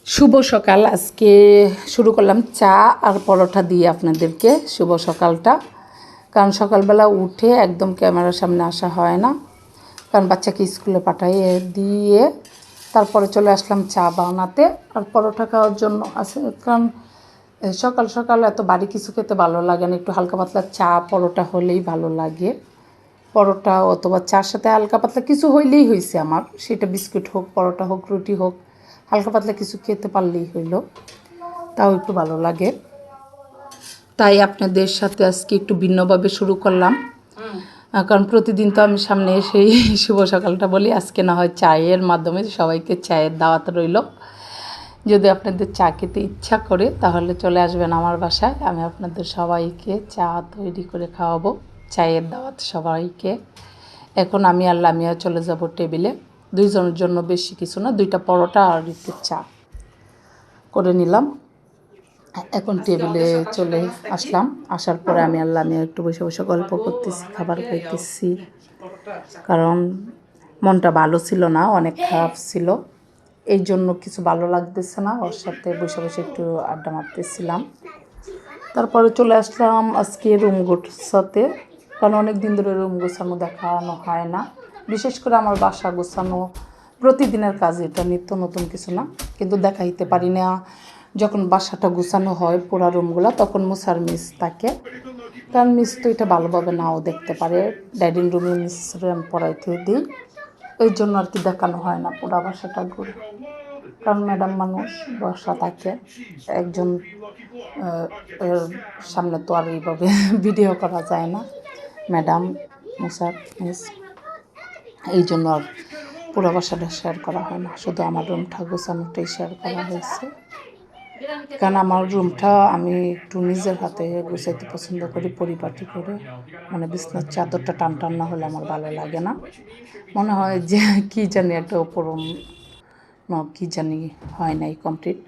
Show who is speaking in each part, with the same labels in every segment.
Speaker 1: শুভ সকাল। আজকে শুরু করলাম চা আর পরোটা দিয়ে আপনাদেরকে শুভ সকালটা। কারণ সকালবেলা উঠে একদম ক্যামেরার সামনে আসা হয় না, কারণ বাচ্চাকে স্কুলে পাঠিয়ে দিয়ে তারপরে চলে আসলাম চা বানাতে আর পরোটা খাওয়ার জন্য। কারণ সকাল সকাল এত বাড়ি কিছু খেতে ভালো লাগে না, একটু হালকা পাতলা চা পরোটা হলেই ভালো লাগে। পরোটা অথবা চার সাথে হালকা পাতলা কিছু হইলেই হয়েছে আমার, সেটা বিস্কুট হোক, পরোটা হোক, রুটি হোক, হালকা পাতলা কিছু খেতে পারলেই হইল, তাও একটু ভালো লাগে। তাই আপনাদের সাথে আজকে একটু ভিন্নভাবে শুরু করলাম, কারণ প্রতিদিন তো আমি সামনে এসেই শুভ সকালটা বলি। আজকে না হয় চায়ের মাধ্যমে সবাইকে চায়ের দাওয়াত রইল। যদি আপনাদের চা খেতে ইচ্ছা করে তাহলে চলে আসবেন আমার বাসায়, আমি আপনাদের সবাইকে চা তৈরি করে খাওয়াবো, চায়ের দাওয়াত সবাইকে। এখন আমি আর লামিয়া চলে যাব টেবিলে, দুইজনের জন্য, বেশি কিছু না, 2টা পরোটা আর একটু চা করে নিলাম। এখন টেবিলে চলে আসলাম, আসার পরে আমি আর লামিয়া একটু বসে বসে গল্প করতেছি, খাবার খাইতেছি। কারণ মনটা ভালো ছিল না, অনেক খারাপ ছিল, এই জন্য কিছু ভালো লাগতেছে না। ওর সাথে বসে বসে একটু আড্ডা মারতেছিলাম। তারপরে চলে আসলাম আজকে রুম গোছাতে, কারণ অনেক দিন ধরে রুম গোছানো দেখানো হয় না। বিশেষ করে আমার বাসা গোছানো প্রতিদিনের কাজ, এটা নিত্য নতুন কিছু না, কিন্তু দেখাইতে পারি না। যখন বাসাটা গোছানো হয় পুরা রুমগুলো, তখন মুসার মিস থাকে, কারণ মিস তো এটা ভালোভাবে নাও দেখতে পারে। ডাইনিং রুমে মিসরে আমি পড়াইতে দিই, এই জন্য আর কি দেখানো হয় না পুরা বাসাটা ঘুরে। কারণ ম্যাডাম মানুষ, বসা থাকে একজন, এর সামনে তো আর এইভাবে ভিডিও করা যায় না, ম্যাডাম মুসার মিস, এই জন্য আর পুরো বাসাটা শেয়ার করা হয় না, শুধু আমার রুমটা গোছানোটাই শেয়ার করা হয়েছে। কারণ আমার রুমটা আমি একটু নিজের হাতে গুছাইতে পছন্দ করি, পরিপাটি করে। মানে বিছনার চাদরটা টান টান না হলে আমার ভালো লাগে না, মনে হয় যে কী জানি একটা উপরম কী জানি হয় নাই কমপ্লিট।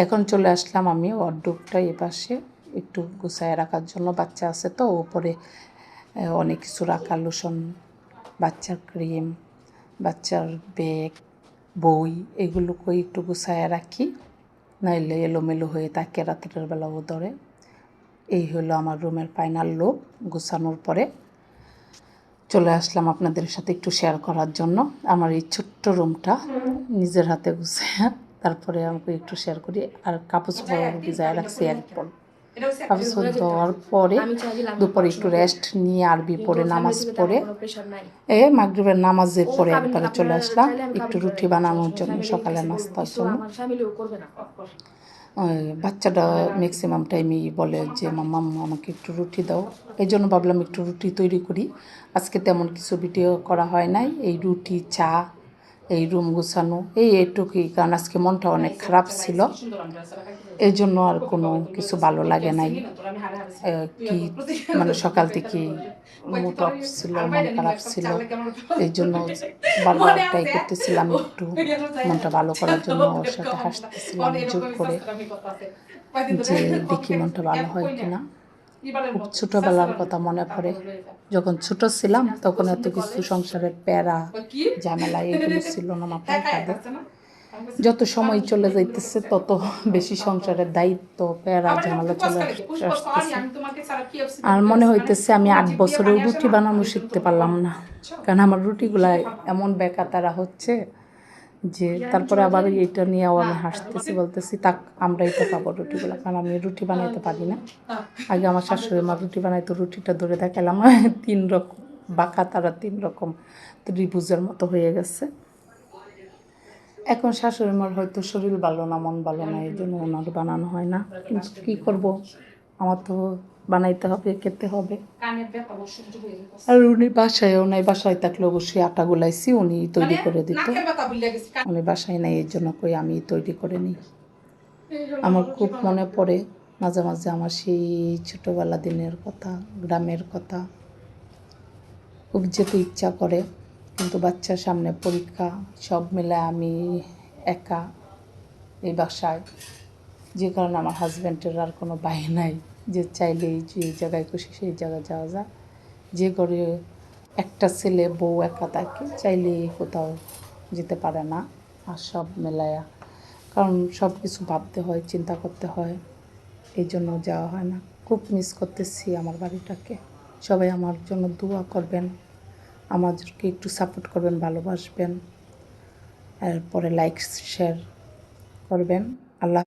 Speaker 1: এখন চলে আসলাম আমি ওয়ার্ডরোবটা এপাশে একটু গুছায় রাখার জন্য। বাচ্চা আছে তো, উপরে অনেক কিছু রাখা, লোশন, বাচ্চার ক্রিম, বাচ্চার ব্যাগ, বই, এগুলোকেই একটু গুছায় রাখি, নাইলে এলোমেলো হয়ে থাকে, রাতের বেলাও ধরে। এই হলো আমার রুমের ফাইনাল লুক গুছানোর পরে। চলে আসলাম আপনাদের সাথে একটু শেয়ার করার জন্য আমার এই ছোট্ট রুমটা নিজের হাতে গুছিয়ে, তারপরে আমাকে একটু শেয়ার করি। আর কাপড় চোপড় ভিজায় রাখছি একবার, কাপড় চোপড় দেওয়ার পরে দুপুরে একটু রেস্ট নিয়ে আরবি পড়ে নামাজ পড়ে মাগরিবের নামাজের পরে একবারে চলে আসলাম একটু রুটি বানানোর জন্য, সকালে নাস্তার জন্য। বাচ্চাটা ম্যাক্সিমাম টাইমই বলে যে মাম্মাম আমাকে একটু রুটি দাও, এই জন্য ভাবলাম একটু রুটি তৈরি করি। আজকে তেমন কিছু ভিডিও করা হয় নাই, এই রুটি, চা, এই রুম গুছানো, এইটুকুই। কারণ আজকে মনটা অনেক খারাপ ছিল, এই জন্য আর কোনো কিছু ভালো লাগে নাই। কি মানে সকাল থেকে মুড অফ ছিল, মন খারাপ ছিল, এই জন্য বারবার ট্রাই করতেছিলাম একটু মনটা ভালো করার জন্য, ওর সাথে হাসতেছিলাম জোর করে, যে দেখি মনটা ভালো হয় কিনা। খুব ছোটোবেলার কথা মনে পড়ে, যখন ছোট ছিলাম তখন এত কিছু সংসারের প্যারা ঝামেলা এগুলো ছিল না মাথায় কাঁধে। যত সময় চলে যাইতেছে তত বেশি সংসারের দায়িত্ব, প্যারা ঝামেলা চলে আসতেছে। আর মনে হইতেছে আমি 8 বছরেও রুটি বানানো শিখতে পারলাম না, কারণ আমার রুটিগুলা এমন বেকাতারা হচ্ছে যে তারপরে আবার এটা নিয়েও আমি হাসতেছি, বলতেছি তাক আমরাই তো খাবো রুটিগুলো, কারণ আমি রুটি বানাইতে পারি না। আগে আমার শাশুড়ি মা রুটি বানাইতো, রুটিটা ধরে দেখালাম 3 রকম বাঁকা, তারা 3 রকম ত্রিভুজের মতো হয়ে গেছে। এখন শাশুড়ি মার হয়তো শরীর ভালো না, মন ভালো না, এই জন্য ওনার বানানো হয় না, কিন্তু কী করব, আমার তো বানাইতে হবে, খেতে হবে। আর উনি বাসায়ও নাই, বাসায় থাকলে অবশ্যই আটা গুলাইছি উনি তৈরি করে দিত, উনি বাসায় নাই, এই জন্য কই আমি তৈরি করে নিই। আমার খুব মনে পড়ে মাঝে মাঝে আমার সেই ছোটোবেলা দিনের কথা, গ্রামের কথা, খুব যেতে ইচ্ছা করে, কিন্তু বাচ্চার সামনে পরীক্ষা, সব মিলে আমি একা এই বাসায়, যে কারণে আমার হাজব্যান্ডের আর কোনো ভাই নাই যে চাইলেই যে জায়গায় খুশি সেই জায়গায় যাওয়া যায়। যে ঘরে একটা ছেলে বউ একা থাকে, চাইলেই কোথাও যেতে পারে না। আর সব মেলায়া, কারণ সব কিছু ভাবতে হয়, চিন্তা করতে হয়, এই জন্য যাওয়া হয় না। খুব মিস করতেছি আমার বাড়িটাকে। সবাই আমার জন্য দোয়া করবেন, আমাদেরকে একটু সাপোর্ট করবেন, ভালোবাসবেন, এরপরে লাইক শেয়ার করবেন। আল্লাহ